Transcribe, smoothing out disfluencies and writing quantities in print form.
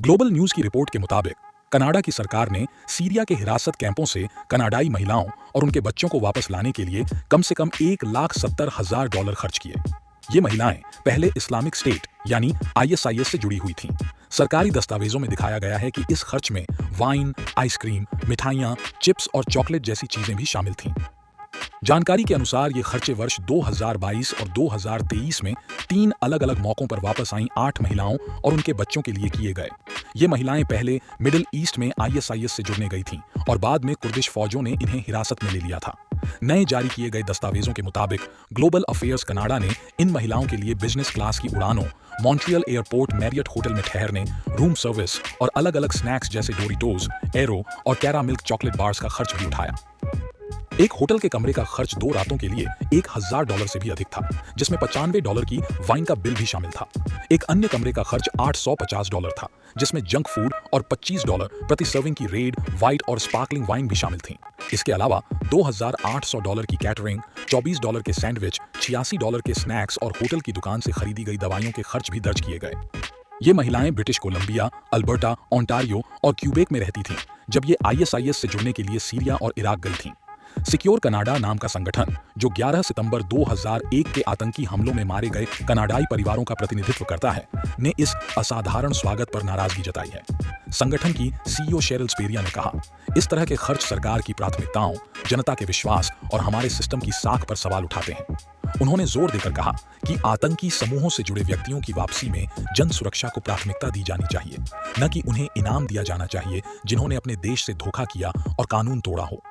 Global news की report के मुताबिक कनाडा की सरकार ने सीरिया के हिरासत कैंपों से कनाडाई महिलाओं और उनके बच्चों को वापस लाने के लिए कम से कम $1,70,000 खर्च किए। ये महिलाएं पहले इस्लामिक स्टेट यानी आईएसआईएस से जुड़ी हुई थीं। सरकारी दस्तावेजों में दिखाया गया है कि इस खर्च में वाइन, आइसक्रीम, मिठाइयां, चिप्स और चॉकलेट जैसी चीजें भी शामिल थीं। जानकारी के अनुसार ये खर्चे वर्ष 2022 और 2023 में 3 अलग-अलग मौकों पर वापस आईं 8 महिलाओं और उनके बच्चों के लिए किए गए। ये महिलाएं पहले मिडिल ईस्ट में आईएसआईएस से जुड़ने गई थीं और बाद में कुर्दिश फौजों ने इन्हें हिरासत में ले लिया था। नए जारी किए गए दस्तावेजों के मुताबिक ग्लोबल अफेयर्स कनाडा ने इन महिलाओं के लिए बिजनेस क्लास की उड़ानों, मॉन्ट्रियल एयरपोर्ट मैरियट होटल में ठहरने, रूम सर्विस और अलग-अलग स्नैक्स जैसे डोरिटोज, एरो और कैरा मिल्क चॉकलेट बार्स का खर्च भी उठाया। एक होटल के कमरे का खर्च 2 रातों के लिए $1,000 से भी अधिक था, जिसमें $95 की वाइन का बिल भी शामिल था। एक अन्य कमरे का खर्च $850 था, जिसमें जंक फूड और $25 प्रति सर्विंग की रेड, व्हाइट और स्पार्कलिंग वाइन भी शामिल थी। इसके अलावा $2,800 की कैटरिंग, $24 के सैंडविच, $86 के स्नैक्स और होटल की दुकान से खरीदी गई दवाइयों के खर्च भी दर्ज किए गए। ये महिलाएं ब्रिटिश कोलंबिया, अल्बर्टा, ओंटारियो और क्यूबेक में रहती थीं, जब ये आईएसआईएस से जुड़ने के लिए सीरिया और इराक गई थीं। सिक्योर कनाडा नाम का संगठन, जो 11 सितंबर 2001 के आतंकी हमलों में मारे गए कनाडाई परिवारों का प्रतिनिधित्व करता है, ने इस असाधारण स्वागत पर नाराजगी जताई है। संगठन की सीईओ शेरिल स्पेरिया ने कहा, इस तरह के खर्च सरकार की प्राथमिकताओं, जनता के विश्वास और हमारे सिस्टम की साख पर सवाल उठाते हैं। उन्होंने जोर देकर कहा कि आतंकी समूहों से जुड़े व्यक्तियों की वापसी में जन सुरक्षा को प्राथमिकता दी जानी चाहिए, न कि उन्हें इनाम दिया जाना चाहिए जिन्होंने अपने देश से धोखा किया और कानून तोड़ा हो।